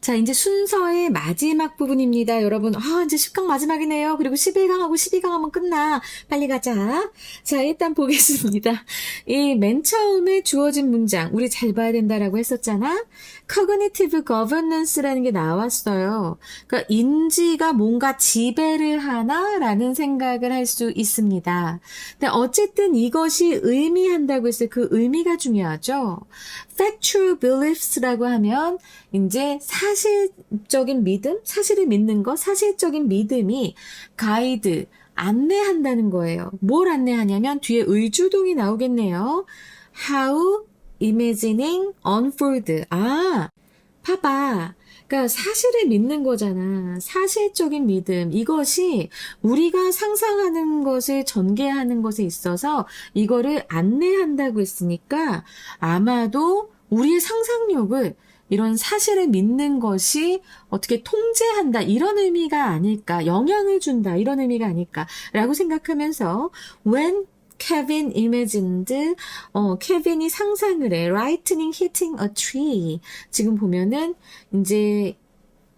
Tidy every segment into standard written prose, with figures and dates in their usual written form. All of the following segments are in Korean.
자, 이제 순서의 마지막 부분입니다. 여러분, 이제 10강 마지막이네요. 그리고 11강하고 12강 하면 끝나. 빨리 가자. 자, 일단 보겠습니다. 이 맨 처음에 주어진 문장, 우리 잘 봐야 된다라고 했었잖아? Cognitive Governance라는 게 나왔어요. 그러니까 인지가 뭔가 지배를 하나라는 생각을 할 수 있습니다. 근데 어쨌든 이것이 의미한다고 했을 그 의미가 중요하죠. Factual beliefs라고 하면 이제 사실적인 믿음, 사실을 믿는 것, 사실적인 믿음이 가이드, 안내한다는 거예요. 뭘 안내하냐면 뒤에 의주동이 나오겠네요. How imagining unfold. 봐봐. 그러니까 사실을 믿는 거잖아. 사실적인 믿음. 이것이 우리가 상상하는 것을 전개하는 것에 있어서 이거를 안내한다고 했으니까 아마도 우리의 상상력을 이런 사실을 믿는 것이 어떻게 통제한다 이런 의미가 아닐까, 영향을 준다 이런 의미가 아닐까라고 생각하면서 when Kevin imagined, 케빈이 상상을 해. lightning hitting a tree. 지금 보면은 이제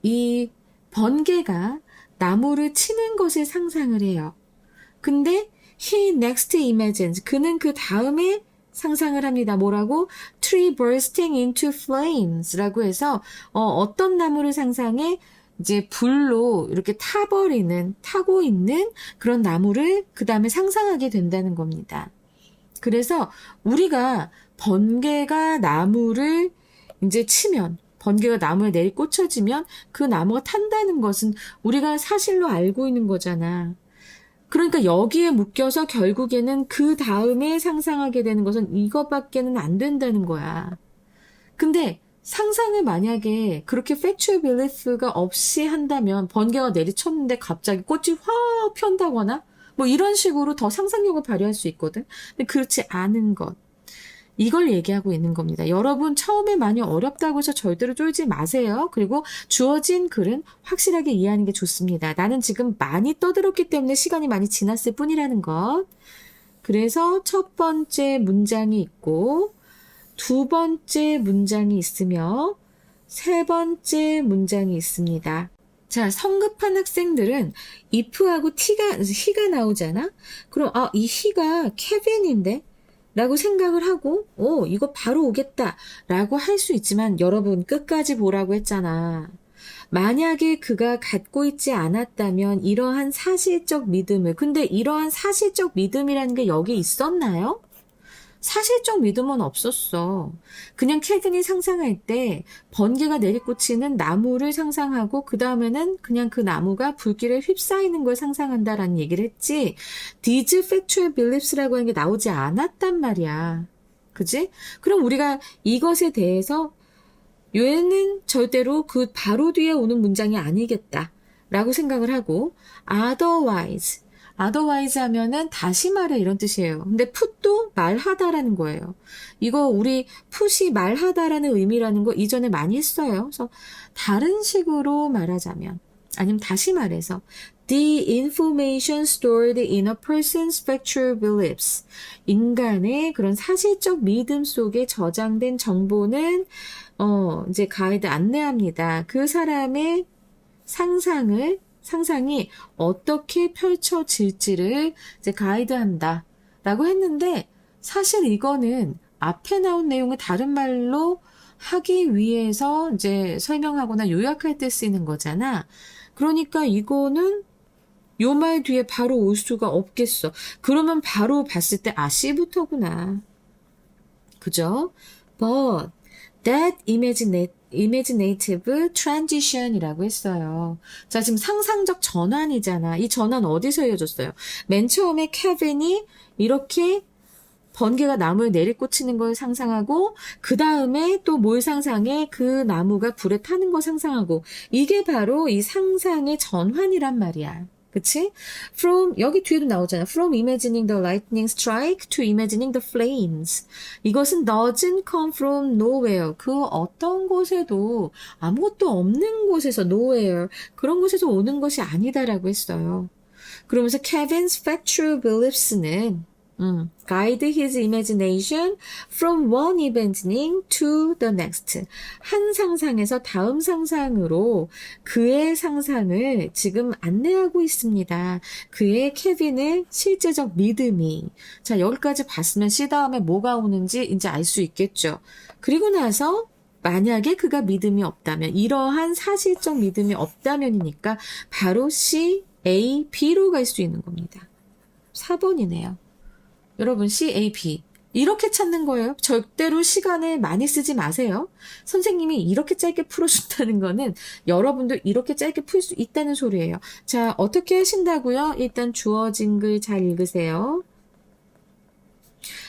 이 번개가 나무를 치는 것을 상상을 해요. 근데 he next imagines. 그는 그 다음에 상상을 합니다. 뭐라고? Tree bursting into flames라고 해서 어떤 나무를 상상해? 이제 불로 이렇게 타고 있는 그런 나무를 그 다음에 상상하게 된다는 겁니다. 그래서 우리가 번개가 나무를 이제 치면, 번개가 나무에 내리꽂혀지면 그 나무가 탄다는 것은 우리가 사실로 알고 있는 거잖아. 그러니까 여기에 묶여서 결국에는 그 다음에 상상하게 되는 것은 이것밖에는 안 된다는 거야. 근데 상상을 만약에 그렇게 factual belief가 없이 한다면 번개가 내리쳤는데 갑자기 꽃이 확 편다거나 뭐 이런 식으로 더 상상력을 발휘할 수 있거든. 근데 그렇지 않은 것. 이걸 얘기하고 있는 겁니다. 여러분 처음에 많이 어렵다고 해서 절대로 쫄지 마세요. 그리고 주어진 글은 확실하게 이해하는 게 좋습니다. 나는 지금 많이 떠들었기 때문에 시간이 많이 지났을 뿐이라는 것. 그래서 첫 번째 문장이 있고 두 번째 문장이 있으며 세 번째 문장이 있습니다. 자, 성급한 학생들은 if하고 he가 나오잖아? 그럼 이 he가 케빈인데? 라고 생각을 하고 이거 바로 오겠다 라고 할 수 있지만 여러분 끝까지 보라고 했잖아. 만약에 그가 갖고 있지 않았다면 이러한 사실적 믿음을, 근데 이러한 사실적 믿음이라는 게 여기 있었나요? 사실적 믿음은 없었어. 그냥 케빈이 상상할 때 번개가 내리꽂히는 나무를 상상하고 그 다음에는 그냥 그 나무가 불길에 휩싸이는 걸 상상한다라는 얘기를 했지. These factual beliefs라고 하는 게 나오지 않았단 말이야. 그지? 그럼 우리가 이것에 대해서 얘는 절대로 그 바로 뒤에 오는 문장이 아니겠다 라고 생각을 하고 otherwise 하면은 다시 말해 이런 뜻이에요. 근데 put도 말하다라는 거예요. 이거 우리 put이 말하다라는 의미라는 거 이전에 많이 했어요. 그래서 다른 식으로 말하자면 아니면 다시 말해서 the information stored in a person's factual beliefs. 인간의 그런 사실적 믿음 속에 저장된 정보는 이제 가이드 안내합니다. 그 사람의 상상이 어떻게 펼쳐질지를 이제 가이드한다 라고 했는데 사실 이거는 앞에 나온 내용을 다른 말로 하기 위해서 이제 설명하거나 요약할 때 쓰이는 거잖아. 그러니까 이거는 요 말 뒤에 바로 올 수가 없겠어. 그러면 바로 봤을 때 C부터구나. 그죠? But that imaginative transition이라고 했어요. 자, 지금 상상적 전환이잖아. 이 전환 어디서 이어졌어요? 맨 처음에 케빈이 이렇게 번개가 나무에 내리꽂히는 걸 상상하고 그 다음에 또 뭘 상상해? 그 나무가 불에 타는 걸 상상하고 이게 바로 이 상상의 전환이란 말이야. 그치? 여기 뒤에도 나오잖아. From imagining the lightning strike to imagining the flames. 이것은 doesn't come from nowhere. 그 어떤 곳에도 아무것도 없는 곳에서 nowhere. 그런 곳에서 오는 것이 아니다라고 했어요. 그러면서 Kevin's factual beliefs는 guide his imagination from one evening to the next. 한 상상에서 다음 상상으로 그의 상상을 지금 안내하고 있습니다. 그의 케빈의 실제적 믿음이. 자, 여기까지 봤으면 C 다음에 뭐가 오는지 이제 알 수 있겠죠. 그리고 나서 만약에 그가 믿음이 없다면, 이러한 사실적 믿음이 없다면이니까 바로 C, A, B로 갈 수 있는 겁니다. 4번이네요. 여러분 C, A, B 이렇게 찾는 거예요. 절대로 시간을 많이 쓰지 마세요. 선생님이 이렇게 짧게 풀어준다는 거는 여러분도 이렇게 짧게 풀 수 있다는 소리예요. 자, 어떻게 하신다고요? 일단 주어진 글 잘 읽으세요.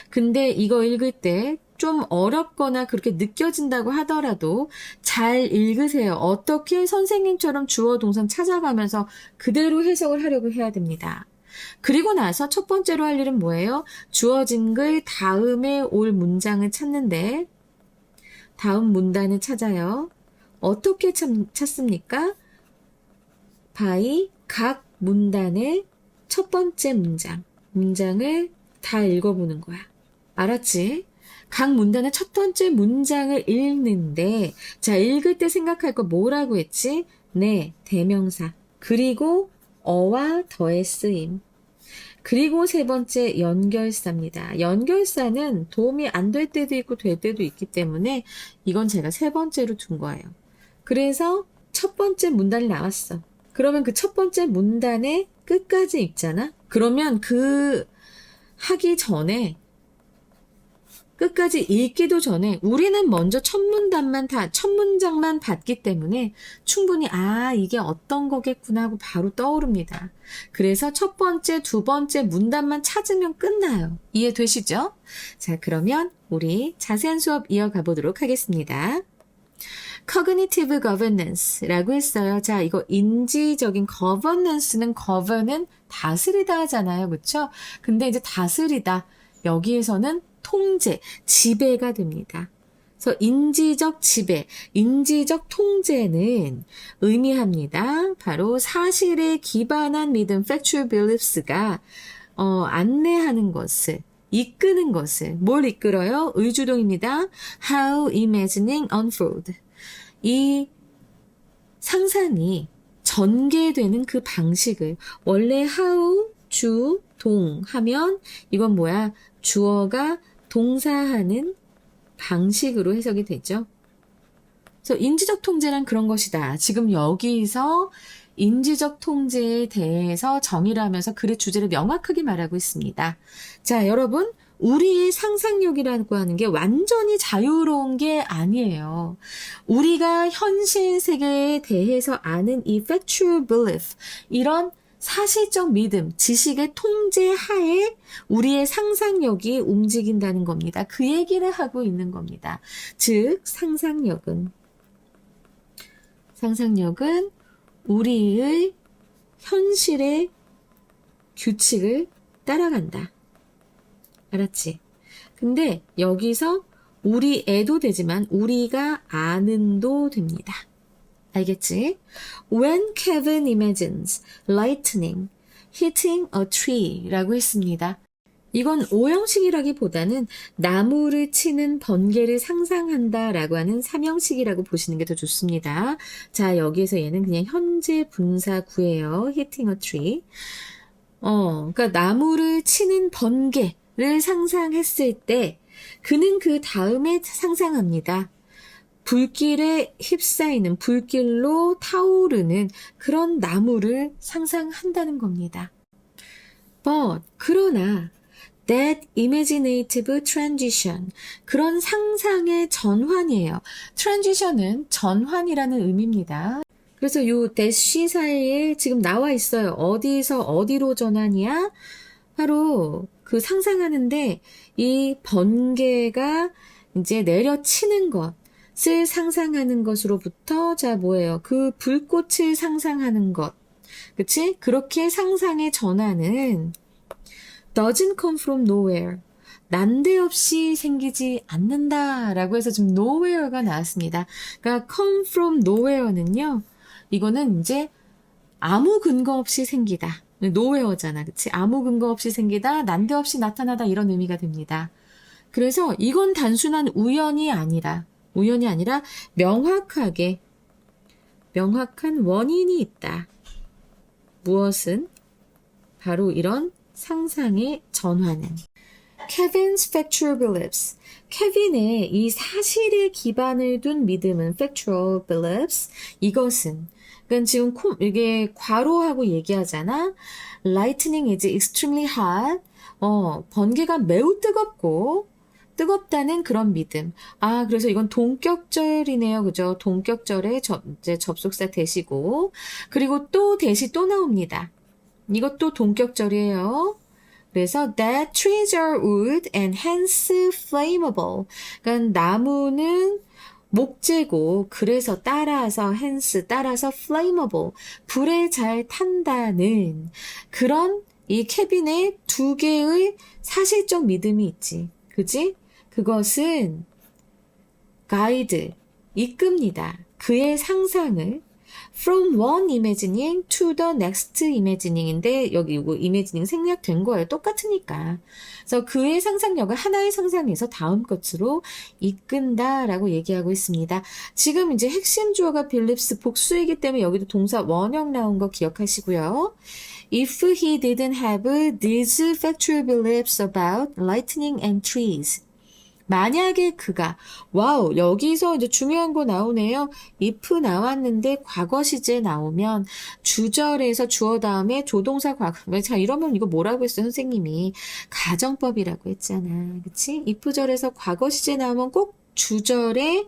근데 이거 읽을 때 좀 어렵거나 그렇게 느껴진다고 하더라도 잘 읽으세요. 어떻게 선생님처럼 주어 동사 찾아가면서 그대로 해석을 하려고 해야 됩니다. 그리고 나서 첫 번째로 할 일은 뭐예요? 주어진 글 다음에 올 문장을 찾는데 다음 문단을 찾아요. 어떻게 찾습니까? by 각 문단의 첫 번째 문장을 다 읽어보는 거야. 알았지? 각 문단의 첫 번째 문장을 읽는데 자, 읽을 때 생각할 거 뭐라고 했지? 네, 대명사. 그리고 어와 더의 쓰임. 그리고 세 번째 연결사입니다. 연결사는 도움이 안 될 때도 있고 될 때도 있기 때문에 이건 제가 세 번째로 둔 거예요. 그래서 첫 번째 문단이 나왔어. 그러면 그 첫 번째 문단의 끝까지 읽잖아? 그러면 그 하기 전에 끝까지 읽기도 전에 우리는 먼저 첫 문장만 봤기 때문에 충분히 이게 어떤 거겠구나 하고 바로 떠오릅니다. 그래서 첫 번째, 두 번째 문단만 찾으면 끝나요. 이해되시죠? 자, 그러면 우리 자세한 수업 이어가 보도록 하겠습니다. Cognitive Governance라고 했어요. 자, 이거 인지적인 Governance는 govern은 다스리다 하잖아요. 그렇죠? 근데 이제 다스리다 여기에서는 통제, 지배가 됩니다. 그래서 인지적 지배, 인지적 통제는 의미합니다. 바로 사실에 기반한 믿음, factual beliefs가 안내하는 것을, 이끄는 것을, 뭘 이끌어요? 의주동입니다. How imagining unfold. 이 상상이 전개되는 그 방식을 원래 how, 주, 동 하면 이건 뭐야? 주어가 동사하는 방식으로 해석이 되죠. 그래서 인지적 통제란 그런 것이다. 지금 여기서 인지적 통제에 대해서 정의를 하면서 글의 주제를 명확하게 말하고 있습니다. 자, 여러분, 우리의 상상력이라고 하는 게 완전히 자유로운 게 아니에요. 우리가 현실 세계에 대해서 아는 이 factual belief, 이런 사실적 믿음, 지식의 통제하에 우리의 상상력이 움직인다는 겁니다. 그 얘기를 하고 있는 겁니다. 즉, 상상력은 우리의 현실의 규칙을 따라간다. 알았지? 근데 여기서 우리 애도 되지만 우리가 아는도 됩니다. 알겠지? When Kevin imagines lightning hitting a tree 라고 했습니다. 이건 오형식이라기보다는 나무를 치는 번개를 상상한다 라고 하는 삼형식이라고 보시는 게 더 좋습니다. 자, 여기에서 얘는 그냥 현재 분사 구예요. hitting a tree. 그러니까 나무를 치는 번개를 상상했을 때 그는 그 다음에 상상합니다. 불길에 휩싸이는, 불길로 타오르는 그런 나무를 상상한다는 겁니다. But, 그러나 that imaginative transition, 그런 상상의 전환이에요. transition은 전환이라는 의미입니다. 그래서 요 대시 사이에 지금 나와 있어요. 어디서 어디로 전환이야? 바로 그 상상하는데 이 번개가 이제 내려치는 것을 상상하는 것으로부터 자 뭐예요? 그 불꽃을 상상하는 것. 그치? 그렇게 상상의 전환은 doesn't come from nowhere. 난데없이 생기지 않는다라고 해서 지금 nowhere가 나왔습니다. 그러니까 come from nowhere는요. 이거는 이제 아무 근거 없이 생기다. nowhere잖아. 그치? 아무 근거 없이 생기다, 난데없이 나타나다 이런 의미가 됩니다. 그래서 이건 단순한 우연이 아니라 명확한 원인이 있다. 무엇은? 바로 이런 상상의 전환은. Kevin's factual beliefs. 케빈의 이 사실에 기반을 둔 믿음은 factual beliefs. 이것은 그러니까 지금 이게 괄호하고 얘기하잖아. Lightning is extremely hot. 번개가 매우 뜨겁다는 그런 믿음. 아, 그래서 이건 동격절이네요. 그죠? 동격절에 이제 접속사 대시고. 그리고 또 대시 또 나옵니다. 이것도 동격절이에요. 그래서 that trees are wood and hence flammable. 그러니까 나무는 목재고 그래서 따라서 flammable. 불에 잘 탄다는 그런 이 케빈의 두 개의 사실적 믿음이 있지. 그지? 그것은 가이드, 이끕니다. 그의 상상을 from one imagining to the next imagining인데 여기 이거 imagining 생략된 거예요. 똑같으니까. 그래서 그의 상상력을 하나의 상상에서 다음 것으로 이끈다라고 얘기하고 있습니다. 지금 이제 핵심 주어가 빌립스 복수이기 때문에 여기도 동사 원형 나온 거 기억하시고요. If he didn't have these factual beliefs about lightning and trees. 만약에 그가, 와우, 여기서 이제 중요한 거 나오네요. if 나왔는데 과거 시제 나오면 주절에서 주어 다음에 조동사 과거. 자, 이러면 이거 뭐라고 했어요, 선생님이? 가정법이라고 했잖아. 그치? if절에서 과거 시제 나오면 꼭 주절에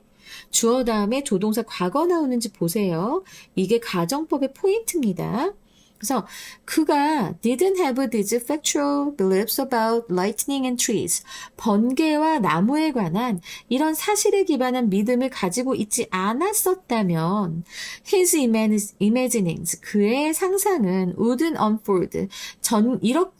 주어 다음에 조동사 과거 나오는지 보세요. 이게 가정법의 포인트입니다. 그래서 그가 didn't have these factual beliefs about lightning and trees. 번개와 나무에 관한 이런 사실에 기반한 믿음을 가지고 있지 않았었다면 his imaginings, 그의 상상은 wouldn't unfold,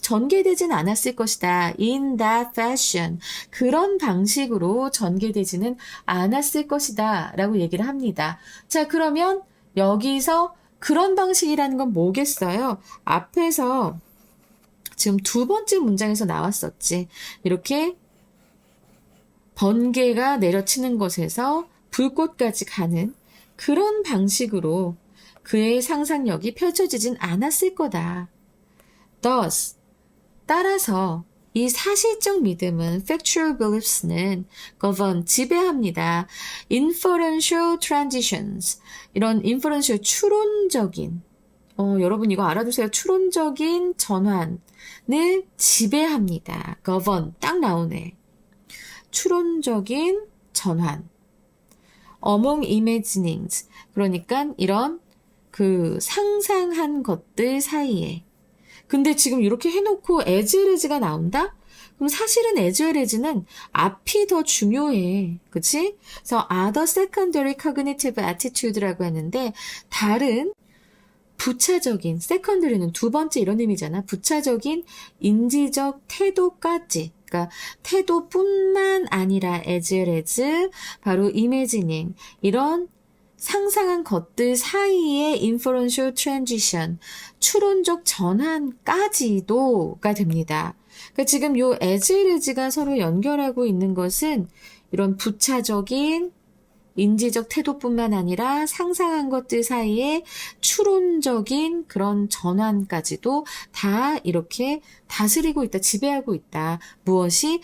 전개되진 않았을 것이다. in that fashion, 그런 방식으로 전개되지는 않았을 것이다 라고 얘기를 합니다. 자, 그러면 여기서 그런 방식이라는 건 뭐겠어요? 앞에서 지금 두 번째 문장에서 나왔었지. 이렇게 번개가 내려치는 곳에서 불꽃까지 가는 그런 방식으로 그의 상상력이 펼쳐지진 않았을 거다. Thus, 따라서 이 사실적 믿음은 factual beliefs는 govern, 지배합니다. inferential transitions, 이런 inferential 추론적인, 여러분 이거 알아두세요. 추론적인 전환을 지배합니다. govern, 딱 나오네. 추론적인 전환. among imaginings, 그러니까 이런 그 상상한 것들 사이에. 근데 지금 이렇게 해놓고 as well as가 나온다? 그럼 사실은 as well as는 앞이 더 중요해. 그치? 그래서 other secondary cognitive attitude라고 하는데 다른 부차적인, secondary는 두 번째 이런 의미잖아. 부차적인 인지적 태도까지. 그러니까 태도뿐만 아니라 as well as 바로 imagining, 이런 상상한 것들 사이의 inferential transition, 추론적 전환까지도가 됩니다. 그러니까 지금 요 as well as가 서로 연결하고 있는 것은 이런 부차적인 인지적 태도뿐만 아니라 상상한 것들 사이에 추론적인 그런 전환까지도 다 이렇게 다스리고 있다, 지배하고 있다. 무엇이?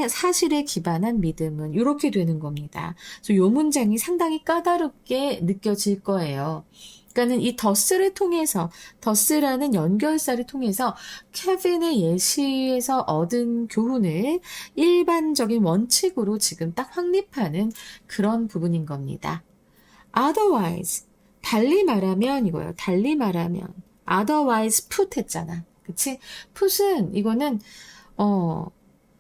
사실에 기반한 믿음은 이렇게 되는 겁니다. 그래서 이 문장이 상당히 까다롭게 느껴질 거예요. 그러니까는 이 더스를 통해서, 더스라는 연결사를 통해서 케빈의 예시에서 얻은 교훈을 일반적인 원칙으로 지금 딱 확립하는 그런 부분인 겁니다. Otherwise, 달리 말하면 이거예요. 달리 말하면 otherwise put 했잖아. 그치? put은 이거는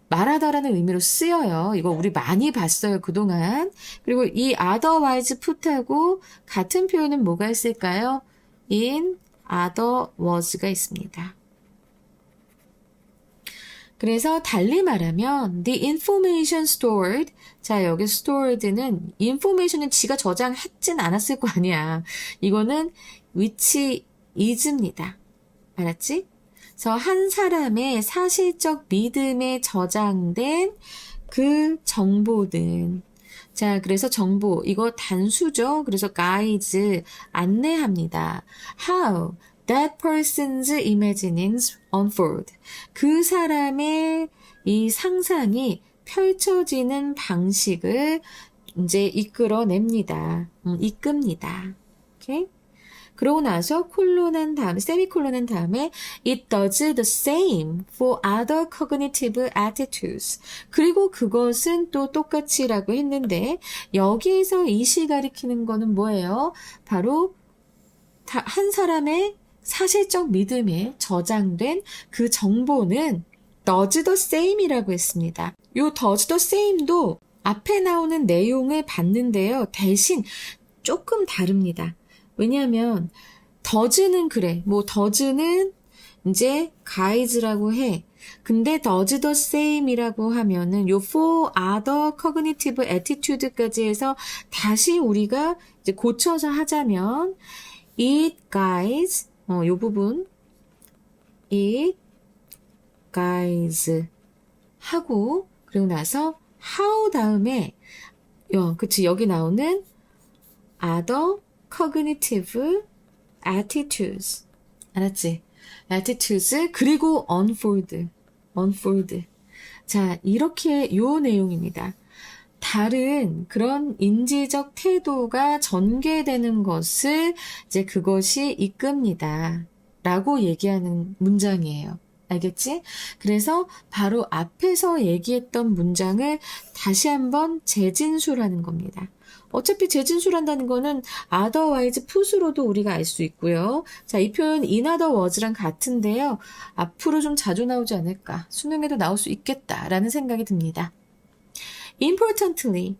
말하다라는 의미로 쓰여요. 이거 우리 많이 봤어요, 그동안. 그리고 이 otherwise put하고 같은 표현은 뭐가 있을까요? in other words가 있습니다. 그래서 달리 말하면 the information stored, 자 여기 stored는 information은 지가 저장했진 않았을 거 아니야. 이거는 which is입니다. 알았지? 그래서 한 사람의 사실적 믿음에 저장된 그 정보는 자, 그래서 정보, 이거 단수죠. 그래서 guides, 안내합니다. How that person's imaginings unfold. 그 사람의 이 상상이 펼쳐지는 방식을 이제 이끌어냅니다. 이끕니다. 오케이? 그러고 나서 콜론한 다음에 세미콜론한 다음에 it does the same for other cognitive attitudes. 그리고 그것은 또 똑같이라고 했는데 여기에서 이시 가리키는 거는 뭐예요? 바로 한 사람의 사실적 믿음에 저장된 그 정보는 does the same이라고 했습니다. 요 does the same도 앞에 나오는 내용을 봤는데요. 대신 조금 다릅니다. 왜냐하면 does는 그래. 뭐 does는 이제 guides라고 해. 근데 does the same이라고 하면은 요 for other cognitive attitude까지 해서 다시 우리가 이제 고쳐서 하자면 it guides 요 부분 it guides 하고 그리고 나서 how 다음에 그치 여기 나오는 other cognitive attitudes. 알았지? attitudes 그리고 unfold. 자, 이렇게 요 내용입니다. 다른 그런 인지적 태도가 전개되는 것을 이제 그것이 이끕니다. 라고 얘기하는 문장이에요. 알겠지? 그래서 바로 앞에서 얘기했던 문장을 다시 한번 재진술하는 겁니다. 어차피 재진술한다는 거는 otherwise put으로도 우리가 알 수 있고요. 자, 이 표현 in other words랑 같은데요. 앞으로 좀 자주 나오지 않을까. 수능에도 나올 수 있겠다라는 생각이 듭니다. Importantly,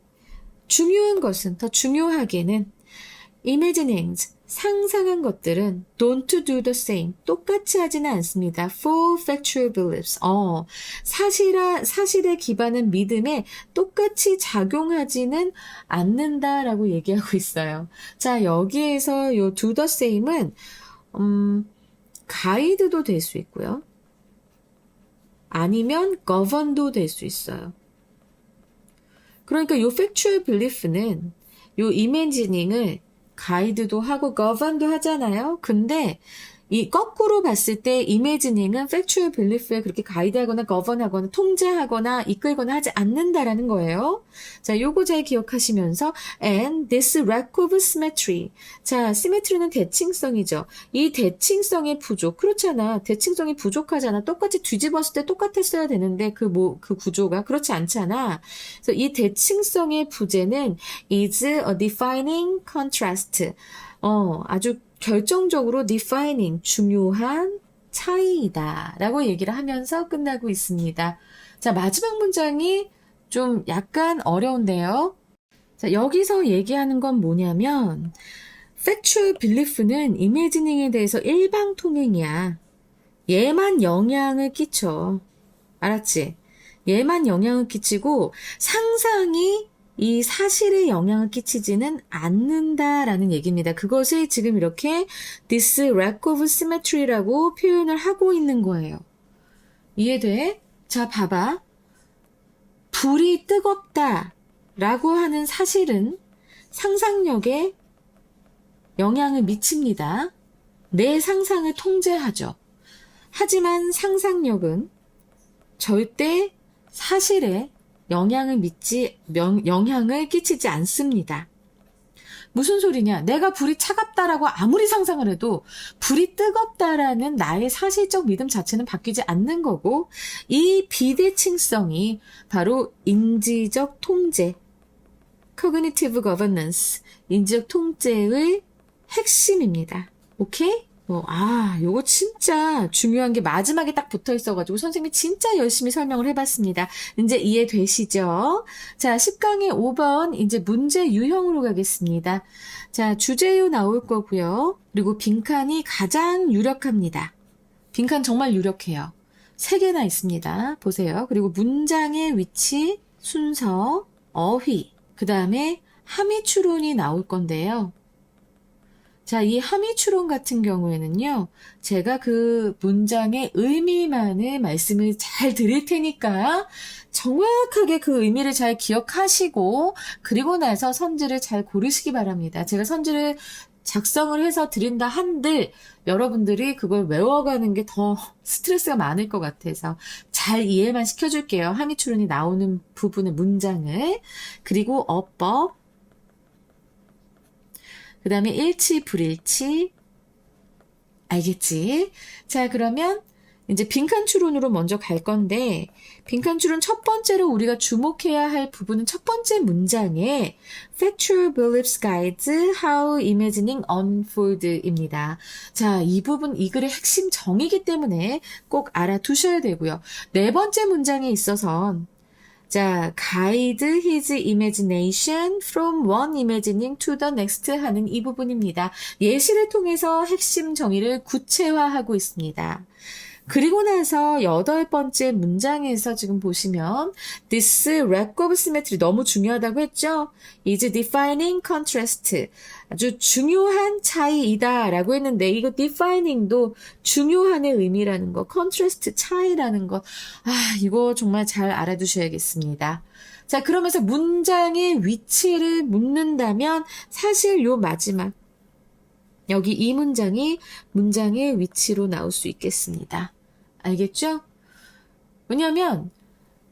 중요한 것은 더 중요하게는 imaginings, 상상한 것들은 don't do the same, 똑같이 하지는 않습니다. For factual beliefs, 사실에 기반한 믿음에 똑같이 작용하지는 않는다라고 얘기하고 있어요. 자, 여기에서 요 do the same은 가이드도 될 수 있고요. 아니면 govern도 될 수 있어요. 그러니까 요 factual belief는 요 imagining을 가이드도 하고 govern도 하잖아요. 근데 이 거꾸로 봤을 때 imagining은 factual belief에 그렇게 가이드하거나 govern하거나 통제하거나 이끌거나 하지 않는다라는 거예요. 자, 요거 잘 기억하시면서 and this lack of symmetry. 자, symmetry는 대칭성이죠. 이 대칭성의 부족. 그렇잖아. 대칭성이 부족하잖아. 똑같이 뒤집었을 때 똑같았어야 되는데 그 구조가 그렇지 않잖아. 그래서 이 대칭성의 부재는 is a defining contrast. 아주 결정적으로 defining, 중요한 차이이다 라고 얘기를 하면서 끝나고 있습니다. 자, 마지막 문장이 좀 약간 어려운데요. 자, 여기서 얘기하는 건 뭐냐면 factual belief는 imagining에 대해서 일방통행이야. 얘만 영향을 끼쳐. 알았지? 얘만 영향을 끼치고 상상이 이 사실에 영향을 끼치지는 않는다라는 얘기입니다. 그것을 지금 이렇게 this lack of symmetry라고 표현을 하고 있는 거예요. 이해돼? 자, 봐봐. 불이 뜨겁다라고 하는 사실은 상상력에 영향을 미칩니다. 내 상상을 통제하죠. 하지만 상상력은 절대 사실에 영향을 끼치지 않습니다. 무슨 소리냐? 내가 불이 차갑다라고 아무리 상상을 해도 불이 뜨겁다라는 나의 사실적 믿음 자체는 바뀌지 않는 거고 이 비대칭성이 바로 인지적 통제, cognitive governance, 인지적 통제의 핵심입니다. 오케이? 요거 진짜 중요한 게 마지막에 딱 붙어 있어가지고 선생님이 진짜 열심히 설명을 해봤습니다. 이제 이해되시죠? 자, 10강의 5번 이제 문제 유형으로 가겠습니다. 자, 주제요 나올 거고요. 그리고 빈칸이 가장 유력합니다. 빈칸 정말 유력해요. 3개나 있습니다. 보세요. 그리고 문장의 위치, 순서, 어휘, 그 다음에 함의 추론이 나올 건데요. 자, 이 함의추론 같은 경우에는요, 제가 그 문장의 의미만을 말씀을 잘 드릴 테니까 정확하게 그 의미를 잘 기억하시고, 그리고 나서 선지를 잘 고르시기 바랍니다. 제가 선지를 작성을 해서 드린다 한들 여러분들이 그걸 외워가는 게 더 스트레스가 많을 것 같아서 잘 이해만 시켜줄게요. 함의추론이 나오는 부분의 문장을. 그리고 어법, 그 다음에 일치, 불일치. 알겠지? 자, 그러면 이제 빈칸 추론으로 먼저 갈 건데, 빈칸 추론 첫 번째로 우리가 주목해야 할 부분은 첫 번째 문장에 Factual Beliefs Guides How Imagining Unfold입니다. 자, 이 부분, 이 글의 핵심 정의이기 때문에 꼭 알아두셔야 되고요. 네 번째 문장에 있어선 자, guide his imagination from one imagining to the next 하는 이 부분입니다. 예시를 통해서 핵심 정의를 구체화하고 있습니다. 그리고 나서 여덟 번째 문장에서 지금 보시면 this lack of symmetry 너무 중요하다고 했죠? is defining contrast. 아주 중요한 차이이다 라고 했는데 이거 defining도 중요한의 의미라는 거, contrast 차이라는 거. 이거 정말 잘 알아두셔야겠습니다. 자, 그러면서 문장의 위치를 묻는다면 사실 요 마지막 여기 이 문장이 문장의 위치로 나올 수 있겠습니다. 알겠죠? 왜냐하면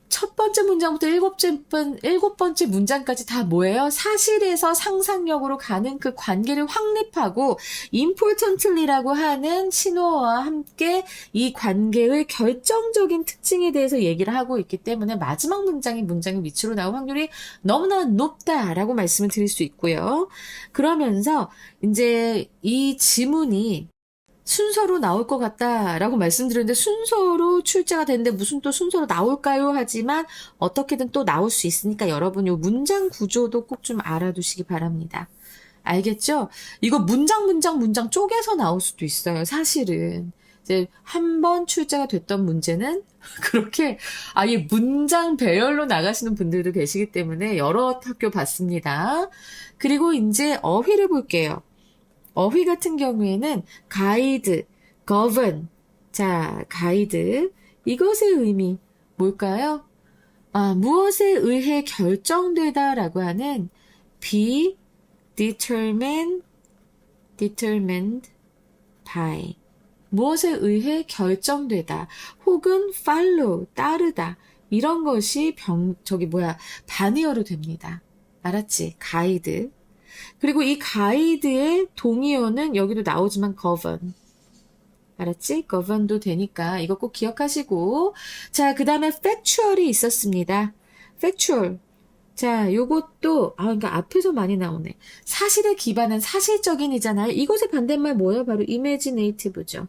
첫 번째 문장부터 일곱 번째 문장까지 다 뭐예요? 사실에서 상상력으로 가는 그 관계를 확립하고 importantly라고 하는 신호와 함께 이 관계의 결정적인 특징에 대해서 얘기를 하고 있기 때문에 마지막 문장이 문장의 위치로 나올 확률이 너무나 높다라고 말씀을 드릴 수 있고요. 그러면서 이제 이 지문이 순서로 나올 것 같다라고 말씀드렸는데 순서로 출제가 됐는데 무슨 또 순서로 나올까요? 하지만 어떻게든 또 나올 수 있으니까 여러분 요 문장 구조도 꼭 좀 알아두시기 바랍니다. 알겠죠? 이거 문장 쪼개서 나올 수도 있어요. 사실은 이제 한 번 출제가 됐던 문제는 그렇게 아예 문장 배열로 나가시는 분들도 계시기 때문에 여러 학교 봤습니다. 그리고 이제 어휘를 볼게요. 어휘 같은 경우에는 가이드, govern. 자, 가이드. 이것의 의미 뭘까요? 무엇에 의해 결정되다라고 하는 be determined by. 무엇에 의해 결정되다. 혹은 follow, 따르다. 이런 것이 반의어로 됩니다. 알았지? 가이드. 그리고 이 가이드의 동의어는 여기도 나오지만 govern. 알았지? govern도 되니까 이거 꼭 기억하시고. 자, 그 다음에 factual이 있었습니다. factual. 자, 요것도, 그러니까 앞에서 많이 나오네. 사실에 기반한 사실적인이잖아요. 이것의 반대말 뭐예요? 바로 imaginative죠.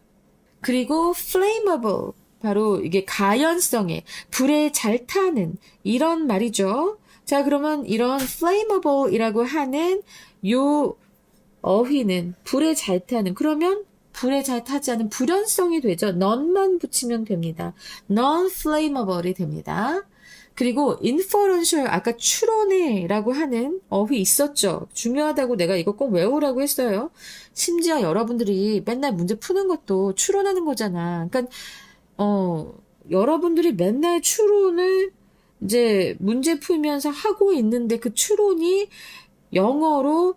그리고 flammable. 바로 이게 가연성에, 불에 잘 타는, 이런 말이죠. 자, 그러면 이런 flammable이라고 하는 요 어휘는 불에 잘 타는, 그러면 불에 잘 타지 않은 불연성이 되죠. non만 붙이면 됩니다. non-flammable이 됩니다. 그리고 inferential, 아까 추론해라고 하는 어휘 있었죠. 중요하다고 내가 이거 꼭 외우라고 했어요. 심지어 여러분들이 맨날 문제 푸는 것도 추론하는 거잖아. 그러니까 여러분들이 맨날 추론을 이제 문제 풀면서 하고 있는데 그 추론이 영어로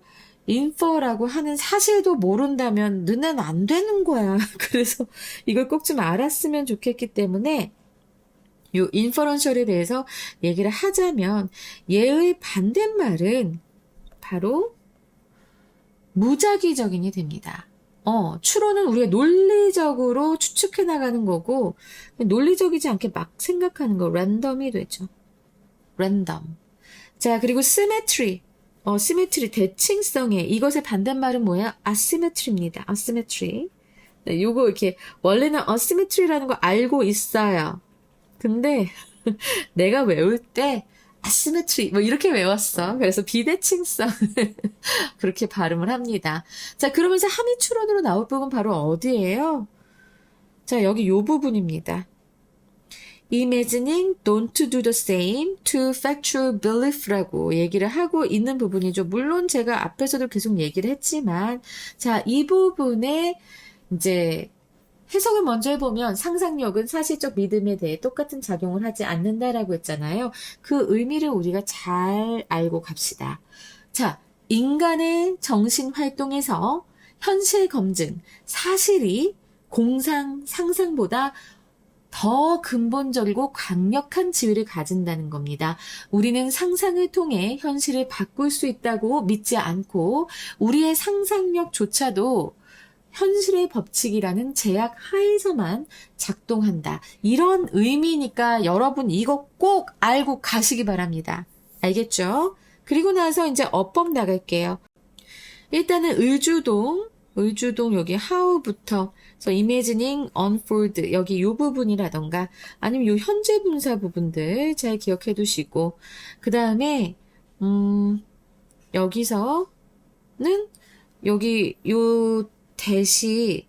infer라고 하는 사실도 모른다면 너는 안 되는 거야. 그래서 이걸 꼭 좀 알았으면 좋겠기 때문에 요 inferential에 대해서 얘기를 하자면 얘의 반대말은 바로 무작위적인이 됩니다. 추론은 우리가 논리적으로 추측해 나가는 거고 논리적이지 않게 막 생각하는 거 랜덤이 되죠. 랜덤. 자, 그리고 symmetry. symmetry 대칭성에 이것의 반대말은 뭐야? asymmetry입니다. asymmetry. 네, 요거 이렇게 원래는 asymmetry라는 거 알고 있어요. 근데 내가 외울 때 asymmetry 뭐 이렇게 외웠어. 그래서 비대칭성 그렇게 발음을 합니다. 자, 그러면서 함의추론으로 나올 부분 바로 어디예요? 자, 여기 요 부분입니다. imagining don't do the same to factual belief라고 얘기를 하고 있는 부분이죠. 물론 제가 앞에서도 계속 얘기를 했지만, 자, 이 부분에 이제 해석을 먼저 해보면 상상력은 사실적 믿음에 대해 똑같은 작용을 하지 않는다라고 했잖아요. 그 의미를 우리가 잘 알고 갑시다. 자, 인간의 정신 활동에서 현실 검증, 사실이 공상, 상상보다 더 근본적이고 강력한 지위를 가진다는 겁니다. 우리는 상상을 통해 현실을 바꿀 수 있다고 믿지 않고 우리의 상상력조차도 현실의 법칙이라는 제약 하에서만 작동한다. 이런 의미니까 여러분 이거 꼭 알고 가시기 바랍니다. 알겠죠? 그리고 나서 이제 어법 나갈게요. 일단은 의주동 여기 how부터 그래서 imagining unfold 여기 이 부분이라던가 아니면 이 현재 분사 부분들 잘 기억해 두시고 그 다음에 여기서는 여기 요 대시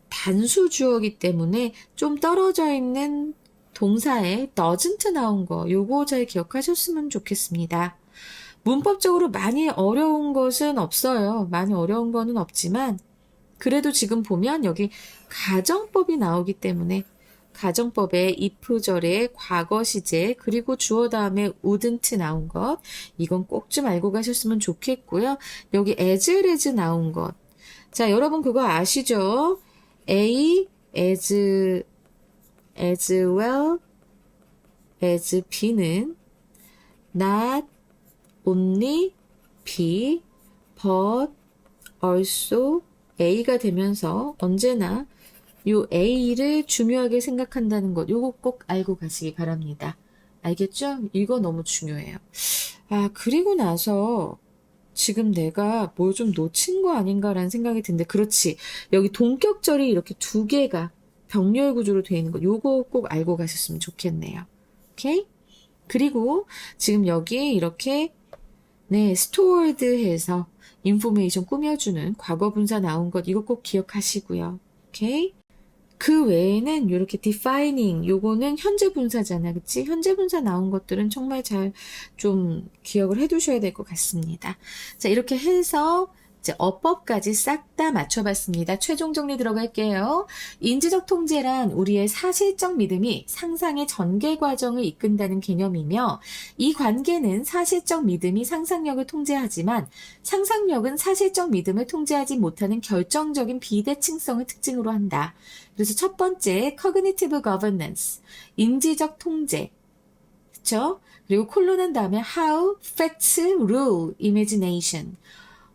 단수 주어이기 때문에 좀 떨어져 있는 동사에 doesn't 나온 거 요거 잘 기억하셨으면 좋겠습니다. 문법적으로 많이 어려운 것은 없어요. 많이 어려운 거는 없지만 그래도 지금 보면 여기 가정법이 나오기 때문에 가정법에 if절에 과거 시제 그리고 주어 다음에 wouldn't 나온 것 이건 꼭 좀 알고 가셨으면 좋겠고요. 여기 as 나온 것 자, 여러분 그거 아시죠? A, as well as B는 not only B, but also A가 되면서 언제나 요 A를 중요하게 생각한다는 것, 요거 꼭 알고 가시기 바랍니다. 알겠죠? 이거 너무 중요해요. 아, 그리고 나서 지금 내가 뭘 좀 놓친 거 아닌가라는 생각이 드는데 그렇지. 여기 동격절이 이렇게 두 개가 병렬 구조로 되어 있는 거 요거 꼭 알고 가셨으면 좋겠네요. 오케이? 그리고 지금 여기 이렇게 stored 해서 인포메이션 꾸며주는 과거 분사 나온 것 이거 꼭 기억하시고요. 오케이? 그 외에는 이렇게 defining 요거는 현재 분사잖아. 그치? 현재 분사 나온 것들은 정말 잘 좀 기억을 해 두셔야 될 것 같습니다. 자, 이렇게 해서 이제 어법까지 싹 다 맞춰봤습니다. 최종 정리 들어갈게요. 인지적 통제란 우리의 사실적 믿음이 상상의 전개 과정을 이끈다는 개념이며 이 관계는 사실적 믿음이 상상력을 통제하지만 상상력은 사실적 믿음을 통제하지 못하는 결정적인 비대칭성을 특징으로 한다. 그래서 첫 번째 cognitive governance, 인지적 통제, 그렇죠? 그리고 콜론한 다음에 how facts rule imagination,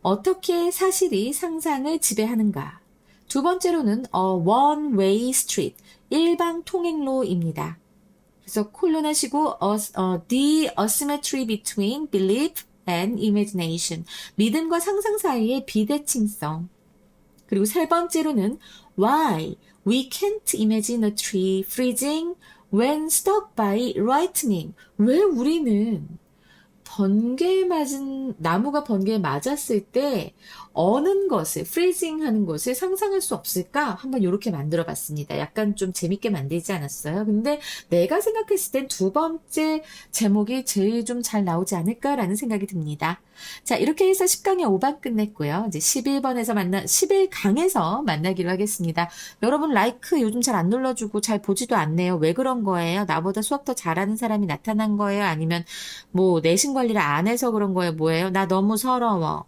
어떻게 사실이 상상을 지배하는가. 두 번째로는 one-way street, 일방 통행로입니다. 그래서 콜론하시고 the asymmetry between belief and imagination, 믿음과 상상 사이의 비대칭성. 그리고 세 번째로는 why we can't imagine a tree freezing when struck by lightning. 왜 우리는 나무가 번개에 맞았을 때 어는 것을, freezing 하는 것을 상상할 수 없을까? 한번 이렇게 만들어 봤습니다. 약간 좀 재밌게 만들지 않았어요? 근데 내가 생각했을 땐 두 번째 제목이 제일 좀 잘 나오지 않을까라는 생각이 듭니다. 자, 이렇게 해서 10강의 5반 끝냈고요. 이제 11강에서 만나기로 하겠습니다. 여러분 라이크 요즘 잘 안 눌러주고 잘 보지도 않네요. 왜 그런 거예요? 나보다 수학 더 잘하는 사람이 나타난 거예요? 아니면 뭐 내신 관리를 안 해서 그런 거예요? 뭐예요? 나 너무 서러워.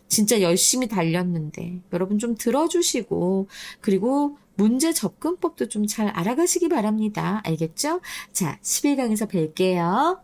진짜 열심히 달렸는데 여러분 좀 들어주시고 그리고 문제 접근법도 좀 잘 알아가시기 바랍니다. 알겠죠? 자, 11강에서 뵐게요.